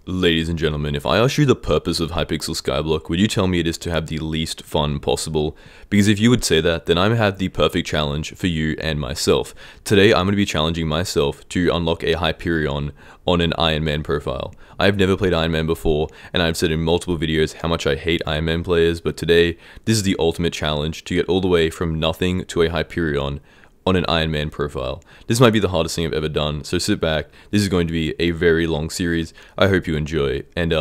Ladies and gentlemen, if I ask you the purpose of Hypixel Skyblock, would you tell me it is to have the least fun possible? Because if you would say that, then I have the perfect challenge for you and myself. Today, I'm going to be challenging myself to unlock a Hyperion on an Iron Man profile. I've never played Iron Man before, and I've said in multiple videos how much I hate Iron Man players, but today, this is the ultimate challenge to get all the way from nothing to a Hyperion on an Iron Man profile. This might be the hardest thing I've ever done, so sit back. This is going to be a very long series. I hope you enjoy. And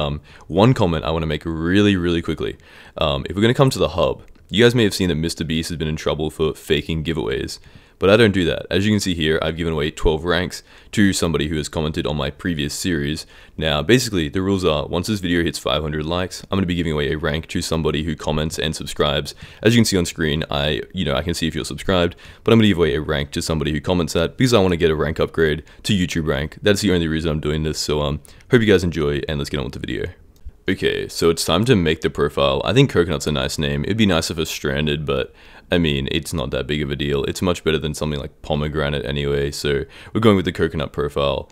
one comment I want to make really quickly. If we're going to come to the hub, you guys may have seen that Mr. Beast has been in trouble for faking giveaways. But I don't do that. As you can see here, I've given away 12 ranks to somebody who has commented on my previous series. Now, basically, the rules are, once this video hits 500 likes, I'm going to be giving away a rank to somebody who comments and subscribes. As you can see on screen, I can see if you're subscribed, but I'm going to give away a rank to somebody who comments that because I want to get a rank upgrade to YouTube rank. That's the only reason I'm doing this, so hope you guys enjoy, and let's get on with the video. Okay, so it's time to make the profile. I think Coconut's a nice name. It'd be nice if it was Stranded, but I mean, it's not that big of a deal. It's much better than something like Pomegranate anyway, so we're going with the Coconut profile.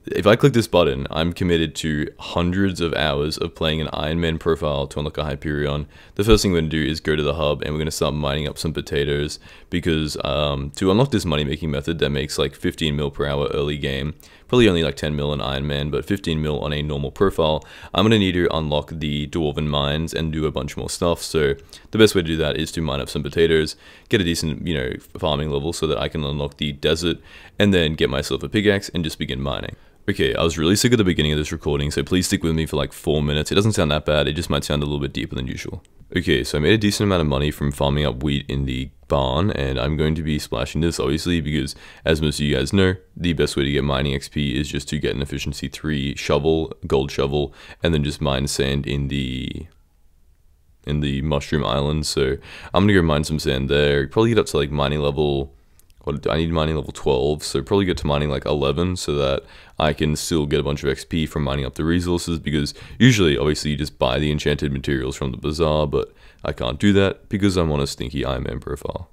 If I click this button, I'm committed to hundreds of hours of playing an Iron Man profile to unlock a Hyperion. The first thing we're going to do is go to the hub, and we're going to start mining up some potatoes, because to unlock this money-making method that makes like 15 mil per hour early game, probably only like 10 mil on Iron Man, but 15 mil on a normal profile, I'm going to need to unlock the Dwarven Mines and do a bunch more stuff. So the best way to do that is to mine up some potatoes, get a decent, farming level so that I can unlock the desert, and then get myself a pickaxe and just begin mining. Okay, I was really sick at the beginning of this recording, so please stick with me for like 4 minutes. It doesn't sound that bad, it just might sound a little bit deeper than usual. Okay, so I made a decent amount of money from farming up wheat in the barn, and I'm going to be splashing this obviously because, as most of you guys know, the best way to get mining XP is just to get an efficiency 3 shovel, gold shovel, and then just mine sand in the Mushroom Island. So I'm gonna go mine some sand there, probably get up to like mining level, I need mining level 12, so probably get to mining like 11 so that I can still get a bunch of XP from mining up the resources, because usually, obviously, you just buy the enchanted materials from the bazaar, but I can't do that because I'm on a stinky Iron Man profile.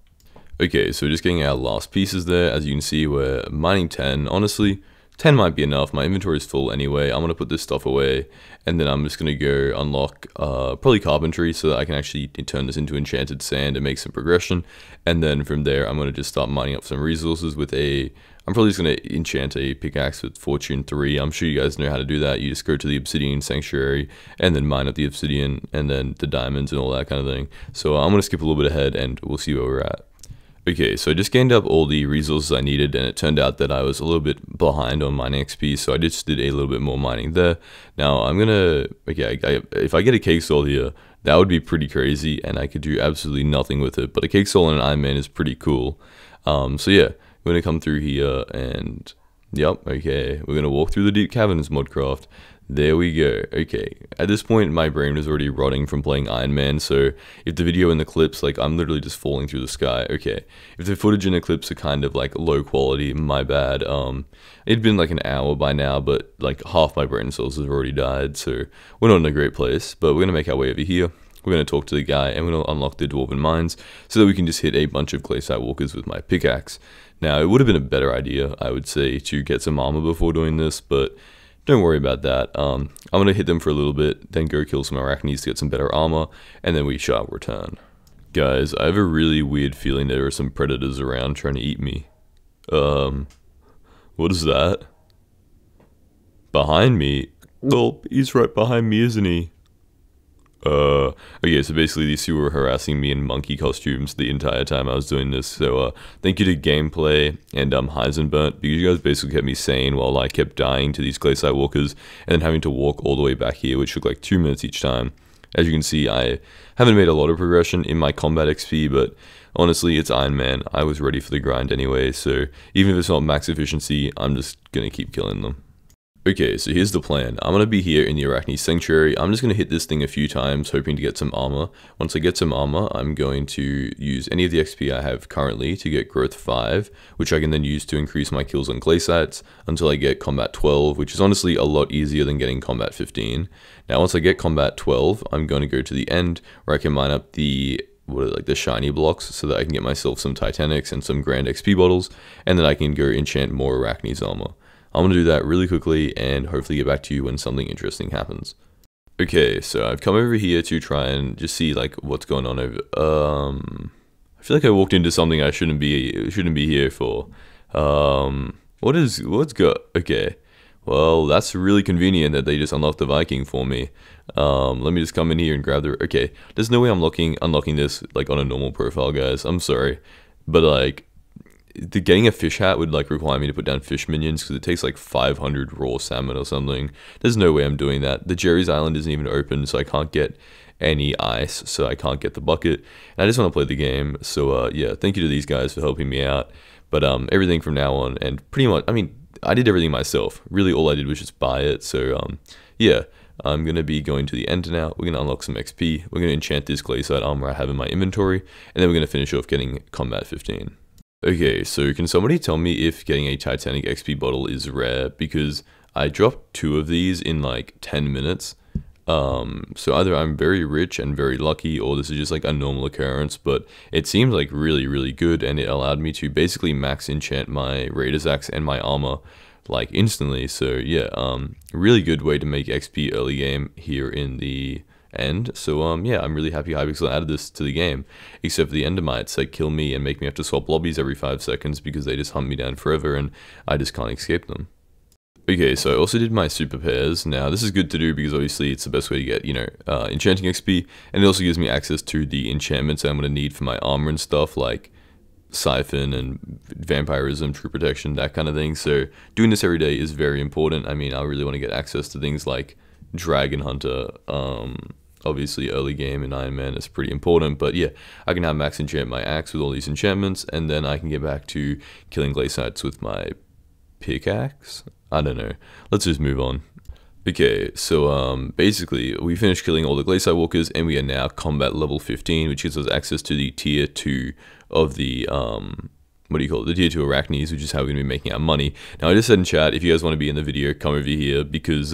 Okay, so just getting our last pieces there. As you can see, we're mining 10. Honestly, 10 might be enough. My inventory is full anyway. I'm going to put this stuff away, and then I'm just going to go unlock probably carpentry so that I can actually turn this into enchanted sand and make some progression. And then from there, I'm going to just start mining up some resources with I'm probably just going to enchant a pickaxe with Fortune 3. I'm sure you guys know how to do that. You just go to the Obsidian Sanctuary and then mine up the obsidian and then the diamonds and all that kind of thing. So I'm going to skip a little bit ahead and we'll see where we're at. Okay, so I just gained up all the resources I needed, and it turned out that I was a little bit behind on mining XP, so I just did a little bit more mining there. Now, I'm gonna, if I get a cake soul here, that would be pretty crazy, and I could do absolutely nothing with it, but a cake soul and an Iron Man is pretty cool. So yeah, we're gonna come through here, and yep, okay, we're gonna walk through the deep caverns, Modcraft. There we go. Okay, at this point my brain was already rotting from playing Iron Man, so if the video and the clips, like, I'm literally just falling through the sky. Okay, if the footage and the clips are kind of like low quality, my bad. It'd been like an hour by now, but like half my brain cells have already died, so we're not in a great place. But we're gonna make our way over here. We're going to talk to the guy, and we're going to unlock the Dwarven Mines so that we can just hit a bunch of Glaciate Walkers with my pickaxe. Now, it would have been a better idea, I would say, to get some armor before doing this, but don't worry about that. I'm going to hit them for a little bit, then go kill some arachnids to get some better armor, and then we shall return. Guys, I have a really weird feeling there are some predators around trying to eat me. What is that? Behind me? Oh, he's right behind me, isn't he? Okay, so basically these two were harassing me in monkey costumes the entire time I was doing this, so thank you to Gameplay and Heisenberg, because you guys basically kept me sane while I kept dying to these Glaciate Walkers and then having to walk all the way back here, which took like 2 minutes each time. As you can see, I haven't made a lot of progression in my combat XP, but honestly, it's Iron Man. I was ready for the grind anyway, so even if it's not max efficiency, I'm just gonna keep killing them. Okay, so here's the plan. I'm going to be here in the Arachnid Sanctuary. I'm just going to hit this thing a few times, hoping to get some armor. Once I get some armor, I'm going to use any of the XP I have currently to get Growth 5, which I can then use to increase my kills on Glaciates until I get Combat 12, which is honestly a lot easier than getting Combat 15. Now, once I get Combat 12, I'm going to go to the end, where I can mine up the shiny blocks so that I can get myself some Titanics and some Grand XP bottles, and then I can go enchant more Arachnids armor. I'm gonna do that really quickly and hopefully get back to you when something interesting happens. Okay, so I've come over here to try and just see like what's going on over. I feel like I walked into something I shouldn't be here for. What's go? Okay, well that's really convenient that they just unlocked the Viking for me. Let me just come in here and grab the. Okay, there's no way I'm unlocking this like on a normal profile, guys. I'm sorry, but like. Getting a fish hat would like require me to put down fish minions because it takes like 500 raw salmon or something. There's no way I'm doing that. The Jerry's Island isn't even open, so I can't get any ice, so I can't get the bucket. And I just want to play the game. So yeah, thank you to these guys for helping me out. But everything from now on, and pretty much, I mean, I did everything myself. Really, all I did was just buy it. So yeah. I'm going to be going to the end now. We're going to unlock some XP. We're going to enchant this glacier armor I have in my inventory. And then we're going to finish off getting combat 15. Okay, so can somebody tell me if getting a Titanic XP bottle is rare? Because I dropped 2 of these in like 10 minutes. So either I'm very rich and very lucky, or this is just like a normal occurrence, but it seems like really, really good, and it allowed me to basically max enchant my Raider's Axe and my armor like instantly. So yeah, really good way to make XP early game here in the end. So yeah, I'm really happy Hypixel added this to the game, except for the Endermites that kill me and make me have to swap lobbies every 5 seconds because they just hunt me down forever and I just can't escape them. Okay, so I also did my super pairs. Now this is good to do because obviously it's the best way to get, you know, enchanting XP, and it also gives me access to the enchantments I'm going to need for my armor and stuff like Siphon and Vampirism, True Protection, that kind of thing. So doing this every day is very important. I mean, I really want to get access to things like Dragon Hunter, obviously early game in Iron Man is pretty important, but yeah, I can have max enchant my axe with all these enchantments, and then I can get back to killing glaciites with my pickaxe. I don't know, let's just move on. Okay, so basically we finished killing all the glaciite walkers and we are now combat level 15, which gives us access to the tier 2 of the what do you call it, the tier 2 arachnes, which is how we're going to be making our money. Now I just said in chat, if you guys want to be in the video, come over here, because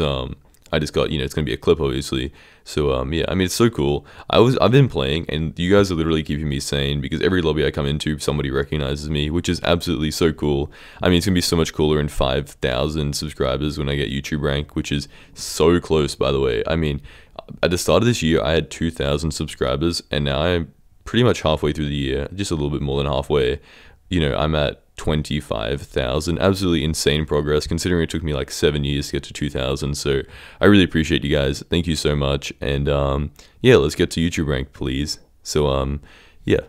I just got, you know, it's going to be a clip obviously. So yeah, I mean, it's so cool. I've been playing and you guys are literally keeping me sane because every lobby I come into, somebody recognizes me, which is absolutely so cool. I mean, it's going to be so much cooler in 5,000 subscribers when I get YouTube rank, which is so close, by the way. I mean, at the start of this year, I had 2,000 subscribers and now I'm pretty much halfway through the year, just a little bit more than halfway. You know, I'm at 25,000. Absolutely insane progress considering it took me like 7 years to get to 2,000. So I really appreciate you guys. Thank you so much. And yeah, let's get to YouTube rank, please. So yeah.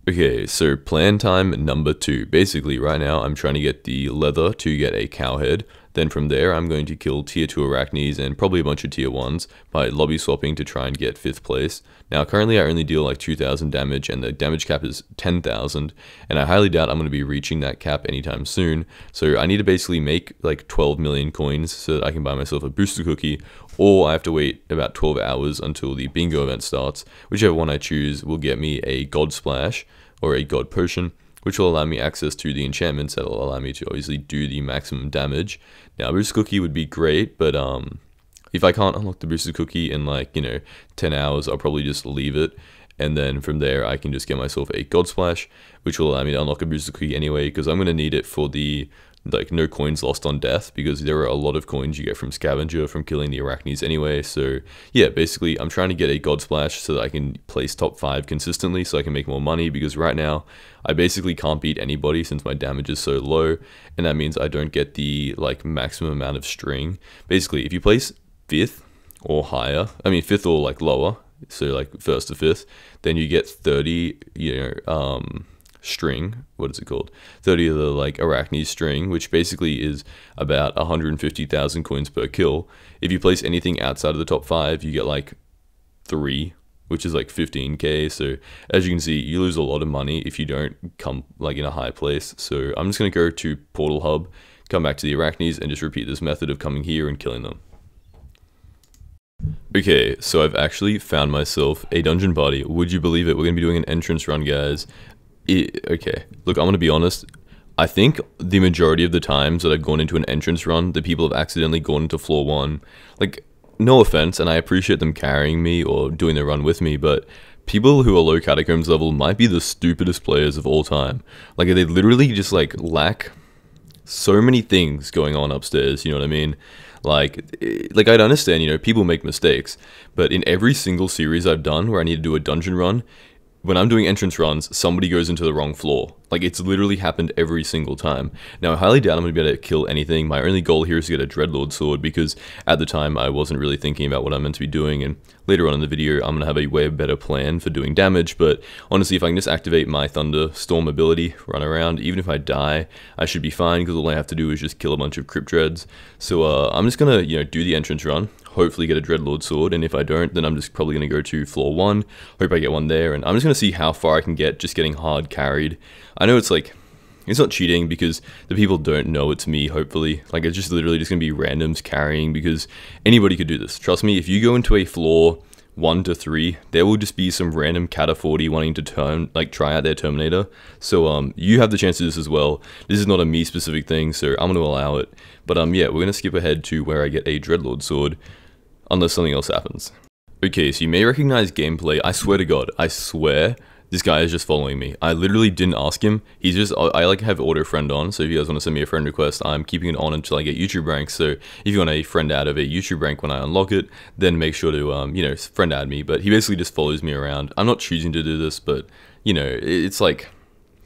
Okay, so plan time number 2. Basically, right now I'm trying to get the leather to get a cow head. Then from there, I'm going to kill tier 2 arachnes and probably a bunch of tier 1s by lobby swapping to try and get 5th place. Now, currently I only deal like 2,000 damage and the damage cap is 10,000. And I highly doubt I'm going to be reaching that cap anytime soon. So I need to basically make like 12 million coins so that I can buy myself a booster cookie. Or I have to wait about 12 hours until the bingo event starts. Whichever one I choose will get me a god splash or a god potion, which will allow me access to the enchantments that will allow me to obviously do the maximum damage. Now, booster cookie would be great, but if I can't unlock the booster cookie in like, you know, 10 hours, I'll probably just leave it. And then from there, I can just get myself a god splash, which will allow me to unlock a booster cookie anyway, because I'm going to need it for the like no coins lost on death, because there are a lot of coins you get from scavenger from killing the arachnes anyway. So yeah, basically I'm trying to get a god splash so that I can place top 5 consistently so I can make more money, because right now I basically can't beat anybody since my damage is so low, and that means I don't get the like maximum amount of string. Basically, if you place 5th or higher, I mean 5th or like lower, so like 1st to 5th, then you get 30, you know, string, what is it called, 30 of the like arachne string, which basically is about 150,000 coins per kill. If you place anything outside of the top 5, you get like 3, which is like 15k. So as you can see, you lose a lot of money if you don't come like in a high place. So I'm just going to go to Portal Hub, come back to the arachnes, and just repeat this method of coming here and killing them. Okay, so I've actually found myself a dungeon party. Would you believe it? We're going to be doing an entrance run, guys. Okay, look, I'm going to be honest. I think the majority of the times that I've gone into an entrance run, the people have accidentally gone into floor 1. Like, no offense, and I appreciate them carrying me or doing the run with me, but people who are low catacombs level might be the stupidest players of all time. Like, they literally just, like, lack so many things going on upstairs, you know what I mean? Like I'd understand, you know, people make mistakes, but in every single series I've done where I need to do a dungeon run, when I'm doing entrance runs, somebody goes into the wrong floor. Like, it's literally happened every single time. Now, I highly doubt I'm going to be able to kill anything. My only goal here is to get a Dreadlord sword, because at the time, I wasn't really thinking about what I'm meant to be doing, and later on in the video, I'm going to have a way better plan for doing damage, but honestly, if I can just activate my Thunderstorm ability, run around, even if I die, I should be fine, because all I have to do is just kill a bunch of Crypt Dreads. So, I'm just going to, you know, do the entrance run, hopefully get a Dreadlord sword, and if I don't, then I'm just probably going to go to floor 1, hope I get one there, and I'm just going to see how far I can get just getting hard carried. I know it's like, it's not cheating because the people don't know it's me, hopefully. Like, it's just literally just going to be randoms carrying, because anybody could do this. Trust me, if you go into a floor 1 to 3, there will just be some random Cata 40 wanting to try out their Terminator. So, you have the chance to do this as well. This is not a me specific thing, so I'm going to allow it. But, yeah, we're going to skip ahead to where I get a Dreadlord sword, unless something else happens. Okay, so you may recognize gameplay. I swear to God, I swear, this guy is just following me. I literally didn't ask him. He's just, I like have auto friend on, so if you guys want to send me a friend request, I'm keeping it on until I get YouTube rank. So if you want a friend out of a YouTube rank when I unlock it, then make sure to, you know, friend add me. But he basically just follows me around. I'm not choosing to do this, but, you know, it's like,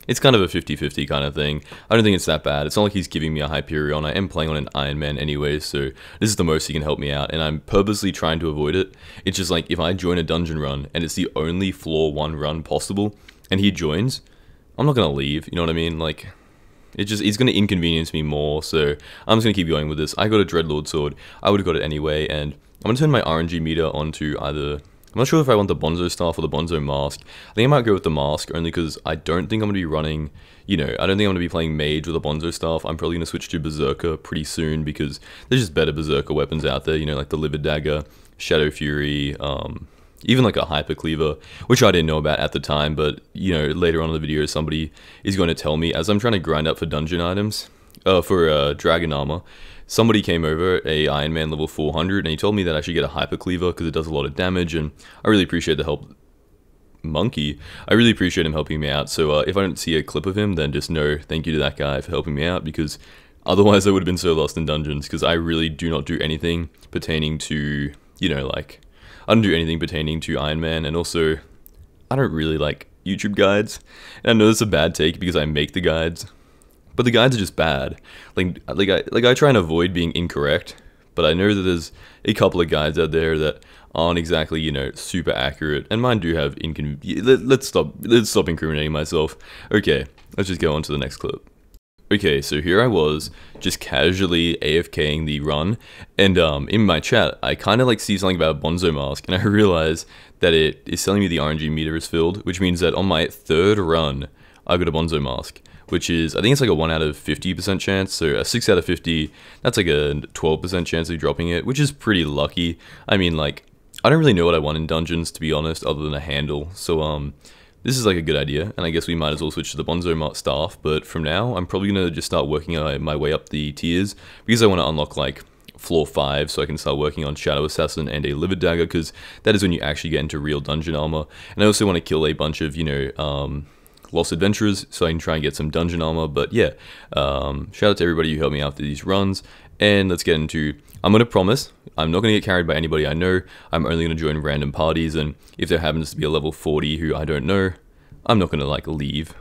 it's kind of a 50-50 kind of thing. I don't think it's that bad. It's not like he's giving me a Hyperion. I am playing on an Iron Man anyway, so this is the most he can help me out, and I'm purposely trying to avoid it. It's just like, if I join a dungeon run, and it's the only floor 1 run possible, and he joins, I'm not going to leave, you know what I mean? Like, it's going to inconvenience me more, so I'm just going to keep going with this. I got a Dreadlord sword. I would have got it anyway, and I'm going to turn my RNG meter onto either... I'm not sure if I want the Bonzo staff or the Bonzo mask. I think I might go with the mask, only because I don't think I'm going to be running, you know, I don't think I'm going to be playing Mage with a Bonzo staff. I'm probably going to switch to Berserker pretty soon, because there's just better Berserker weapons out there, you know, like the Livid Dagger, Shadow Fury, even like a Hyper Cleaver, which I didn't know about at the time, but, you know, later on in the video, somebody is going to tell me, as I'm trying to grind up for dungeon items, for Dragon Armor, somebody came over, a Iron Man level 400, and he told me that I should get a Hyper Cleaver because it does a lot of damage, and I really appreciate the help. Monkey, I really appreciate him helping me out, so if I don't see a clip of him, then just know thank you to that guy for helping me out, because otherwise I would have been so lost in dungeons, because I really do not do anything pertaining to, you know, like, I don't do anything pertaining to Iron Man, and also, I don't really like YouTube guides, and I know this is a bad take because I make the guides, but the guides are just bad. I try and avoid being incorrect, but I know that there's a couple of guides out there that aren't exactly, you know, super accurate, and mine do have let's stop incriminating myself. Okay, let's just go on to the next clip. Okay, so here I was, just casually AFKing the run, and in my chat, I kind of like see something about a Bonzo mask, and I realize that it is telling me the RNG meter is filled, which means that on my 3rd run, I got a Bonzo mask, which is, I think it's like a 1 out of 50% chance, so a 6 out of 50, that's like a 12% chance of dropping it, which is pretty lucky. I mean, like, I don't really know what I want in dungeons, to be honest, other than a handle, so, this is like a good idea, and I guess we might as well switch to the Bonzo staff, but from now, I'm probably going to just start working my way up the tiers, because I want to unlock, like, floor 5, so I can start working on Shadow Assassin and a Livid Dagger, because that is when you actually get into real dungeon armor, and I also want to kill a bunch of, you know, Lost Adventurers, so I can try and get some dungeon armor, but yeah, shout out to everybody who helped me out through these runs, and let's get into, I'm going to promise, I'm not going to get carried by anybody I know, I'm only going to join random parties, and if there happens to be a level 40 who I don't know, I'm not going to, like, leave.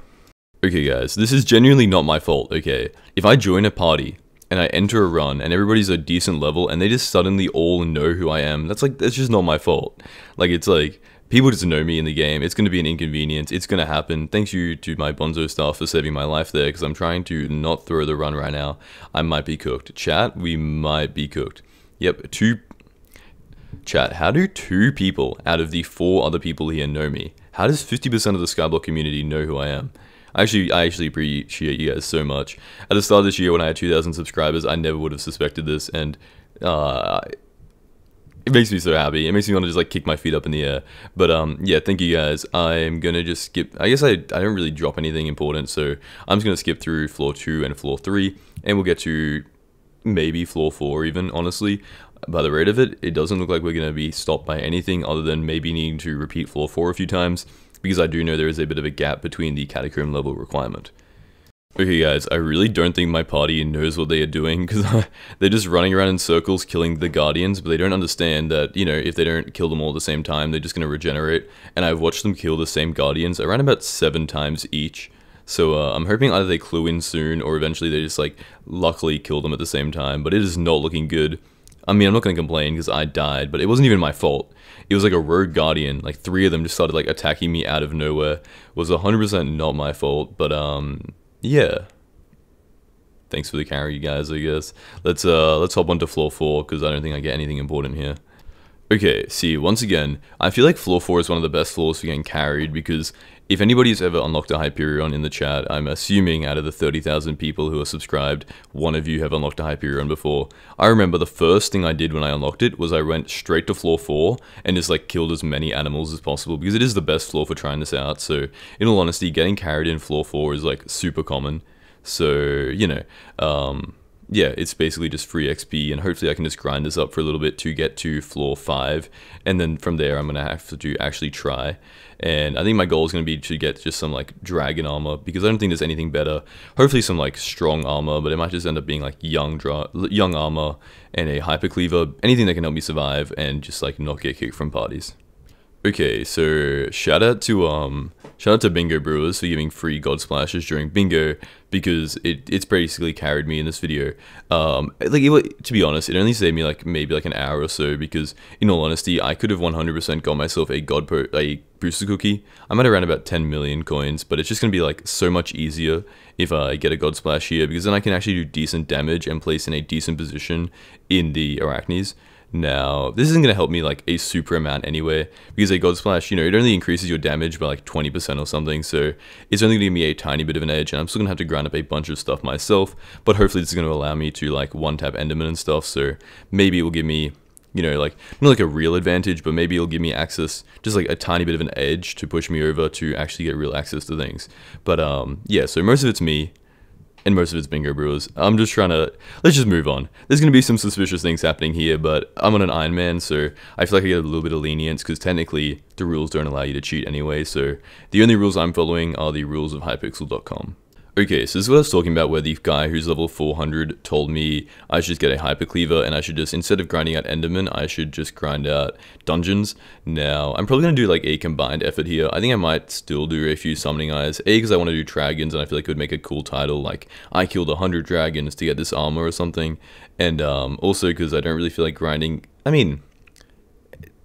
Okay guys, this is genuinely not my fault, okay? If I join a party, and I enter a run, and everybody's a decent level, and they just suddenly all know who I am, that's just not my fault. Like, it's like, people just know me in the game, it's going to be an inconvenience, it's going to happen. Thanks you to my Bonzo staff for saving my life there, because I'm trying to not throw the run right now. I might be cooked. Chat, we might be cooked. Yep, Chat, how do 2 people out of the 4 other people here know me? How does 50% of the Skyblock community know who I am? I actually appreciate you guys so much. At the start of this year, when I had 2,000 subscribers, I never would have suspected this, and it makes me so happy. It makes me want to just, like, kick my feet up in the air. But yeah, thank you guys. I'm gonna just skip. I guess I don't really drop anything important, so I'm just gonna skip through floor 2 and floor 3, and we'll get to maybe floor 4 even, honestly. By the rate of it, it doesn't look like we're going to be stopped by anything other than maybe needing to repeat floor 4 a few times, because I do know there is a bit of a gap between the Catacomb level requirement. Okay guys, I really don't think my party knows what they are doing, because they're just running around in circles killing the Guardians, but they don't understand that, you know, if they don't kill them all at the same time, they're just going to regenerate, and I've watched them kill the same Guardians around about 7 times each. So I'm hoping either they clue in soon, or eventually they just, like, luckily kill them at the same time, but it is not looking good. I mean, I'm not going to complain, because I died, but it wasn't even my fault. It was like a rogue Guardian, like 3 of them just started, like, attacking me out of nowhere. It was 100% not my fault, but, yeah. Thanks for the carry, you guys, I guess. Let's hop onto floor 4, because I don't think I get anything important here. Okay, see, once again, I feel like floor 4 is one of the best floors for getting carried, because if anybody's ever unlocked a Hyperion in the chat, I'm assuming out of the 30,000 people who are subscribed, one of you have unlocked a Hyperion before. I remember the first thing I did when I unlocked it was I went straight to floor 4 and just like killed as many animals as possible, because it is the best floor for trying this out. So in all honesty, getting carried in floor 4 is like super common. So, you know, yeah, it's basically just free XP, and hopefully I can just grind this up for a little bit to get to floor 5, and then from there I'm going to have to actually try. And I think my goal is going to be to get just some like dragon armor, because I don't think there's anything better. Hopefully some like strong armor, but it might just end up being like young armor and a hypercleaver, anything that can help me survive and just like not get kicked from parties. Okay, so shout out to Bingo Brewers for giving free God Splashes during Bingo, because it's basically carried me in this video. To be honest, it only saved me like maybe like an hour or so, because in all honesty, I could have 100% got myself a booster cookie. I'm at around about 10 million coins, but it's just gonna be like so much easier if I get a God Splash here, because then I can actually do decent damage and place in a decent position in the Arachnes. Now, this isn't going to help me like a super amount anyway, because a God Splash, you know, it only increases your damage by like 20% or something, so it's only going to give me a tiny bit of an edge, and I'm still going to have to grind up a bunch of stuff myself, but hopefully this is going to allow me to like one-tap Enderman and stuff, so maybe it will give me, you know, like, not like a real advantage, but maybe it'll give me access, just like a tiny bit of an edge to push me over to actually get real access to things. But yeah, so most of it's me, and most of it's Bingo Brewers. I'm just trying to, let's just move on. There's going to be some suspicious things happening here, but I'm on an Iron Man, so I feel like I get a little bit of lenience, because technically the rules don't allow you to cheat anyway, so the only rules I'm following are the rules of Hypixel.com. Okay, so this is what I was talking about, where the guy who's level 400 told me I should just get a Hypercleaver, and I should just, instead of grinding out Enderman, I should just grind out dungeons. Now, I'm probably going to do like a combined effort here. I think I might still do a few Summoning Eyes, because I want to do dragons, and I feel like it would make a cool title, like, I killed 100 dragons to get this armor or something, and also because I don't really feel like grinding. I mean,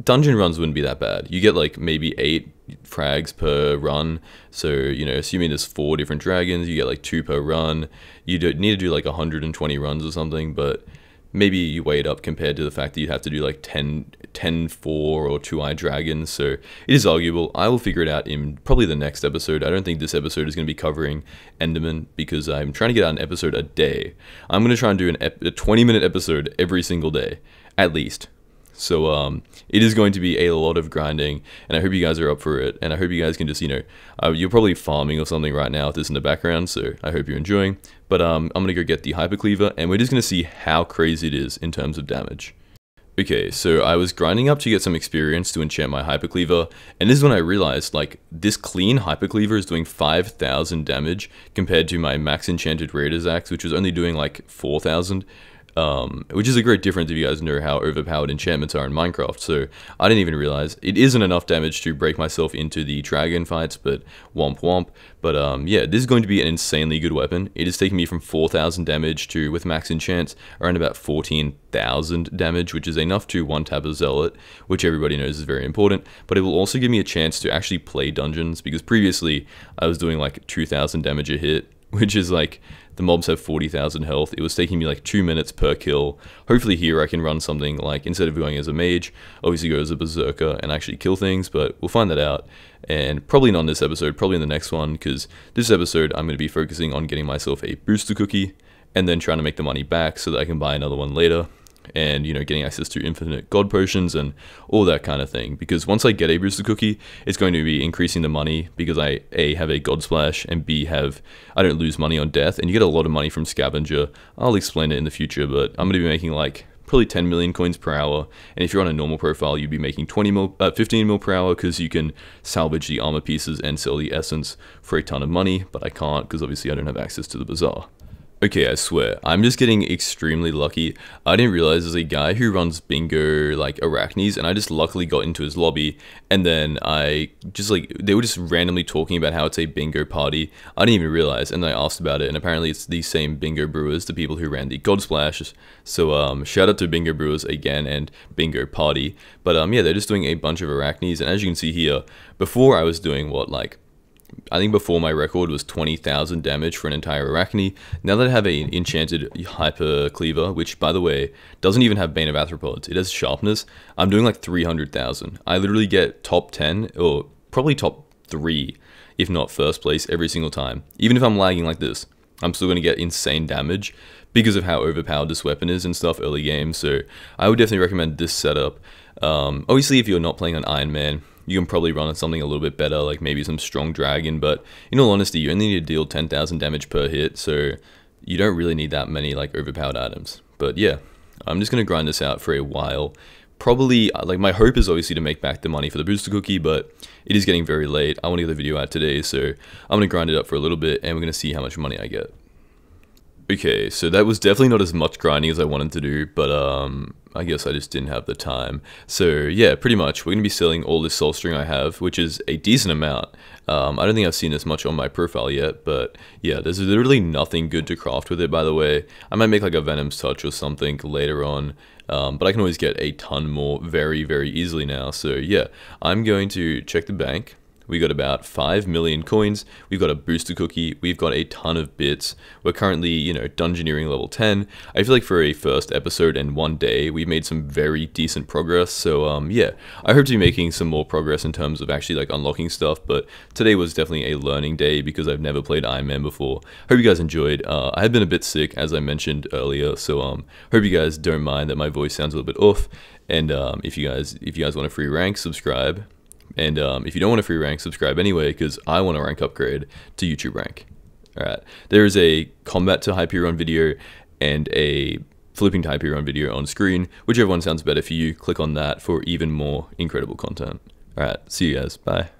dungeon runs wouldn't be that bad. You get like maybe 8 frags per run, so, you know, assuming there's 4 different dragons, you get like 2 per run. You don't need to do like 120 runs or something, but maybe you weigh it up compared to the fact that you'd have to do like 10 4 or 2-eye dragons, so it is arguable. I will figure it out in probably the next episode. I don't think this episode is going to be covering Enderman, because I'm trying to get out an episode a day. I'm going to try and do a 20-minute episode every single day, at least. So it is going to be a lot of grinding, and I hope you guys are up for it, and I hope you guys can just, you know, you're probably farming or something right now with this in the background, so I hope you're enjoying. But I'm going to go get the Hypercleaver, and we're just going to see how crazy it is in terms of damage. Okay, so I was grinding up to get some experience to enchant my Hypercleaver, and this is when I realized, like, this clean Hypercleaver is doing 5,000 damage compared to my max enchanted Raider's Axe, which was only doing like 4,000. Which is a great difference if you guys know how overpowered enchantments are in Minecraft, so I didn't even realize. It isn't enough damage to break myself into the dragon fights, but womp womp. But yeah, this is going to be an insanely good weapon. It is taking me from 4,000 damage to, with max enchants, around about 14,000 damage, which is enough to one-tap a Zealot, which everybody knows is very important, but it will also give me a chance to actually play dungeons, because previously I was doing like 2,000 damage a hit, which is like, the mobs have 40,000 health. It was taking me like 2 minutes per kill. Hopefully here I can run something like, instead of going as a mage, obviously go as a berserker and actually kill things, but we'll find that out. And probably not in this episode, probably in the next one, because this episode I'm going to be focusing on getting myself a booster cookie, and then trying to make the money back so that I can buy another one later. And, you know, getting access to infinite god potions and all that kind of thing, because once I get a booster cookie, it's going to be increasing the money, because I A, have a God Splash, and B, I don't lose money on death, and you get a lot of money from Scavenger. I'll explain it in the future, but I'm going to be making like probably 10 million coins per hour. And if you're on a normal profile, you'd be making 15 mil per hour, because you can salvage the armor pieces and sell the essence for a ton of money, but I can't because obviously I don't have access to the bazaar. Okay, I swear, I'm just getting extremely lucky. I didn't realize there's a guy who runs bingo, like, Arachnes, and I just luckily got into his lobby, and then I just, like, they were just randomly talking about how it's a bingo party. I didn't even realize, and then I asked about it, and apparently it's the same bingo brewers, the people who ran the Godsplash. So, shout out to bingo brewers again, and bingo party. But, yeah, they're just doing a bunch of Arachnes, and as you can see here, before I was doing, what, like, I think before my record was 20,000 damage for an entire Arachne. Now that I have an enchanted Hyper Cleaver, which by the way doesn't even have Bane of Arthropods, it has sharpness, I'm doing like 300,000. I literally get top 10 or probably top 3, if not first place, every single time. Even if I'm lagging like this, I'm still going to get insane damage because of how overpowered this weapon is and stuff early game. So I would definitely recommend this setup. Obviously, if you're not playing on Iron Man, you can probably run on something a little bit better, like maybe some Strong Dragon, but in all honesty, you only need to deal 10,000 damage per hit, so you don't really need that many like overpowered items. But yeah, I'm just going to grind this out for a while. Probably, like, my hope is obviously to make back the money for the booster cookie, but it is getting very late. I want to get the video out today, so I'm going to grind it up for a little bit, and we're going to see how much money I get. Okay, so that was definitely not as much grinding as I wanted to do, but I guess I just didn't have the time. So yeah, pretty much, we're going to be selling all this soul string I have, which is a decent amount. I don't think I've seen this much on my profile yet, but yeah, there's literally nothing good to craft with it, by the way. I might make like a Venom's Touch or something later on, but I can always get a ton more very, very easily now. So yeah, I'm going to check the bank. We got about 5 million coins, we've got a booster cookie, we've got a ton of bits. We're currently, you know, dungeoneering level 10. I feel like for a first episode and 1 day, we've made some very decent progress. So yeah, I hope to be making some more progress in terms of actually like unlocking stuff, but today was definitely a learning day because I've never played Iron Man before. Hope you guys enjoyed. I had been a bit sick, as I mentioned earlier, so hope you guys don't mind that my voice sounds a little bit off. And if you guys want a free rank, subscribe. And if you don't want a free rank, subscribe anyway, because I want a rank upgrade to YouTube rank. Alright, there is a combat to Hyperion video and a flipping to Hyperion video on screen. Whichever one sounds better for you, click on that for even more incredible content. Alright, see you guys, bye.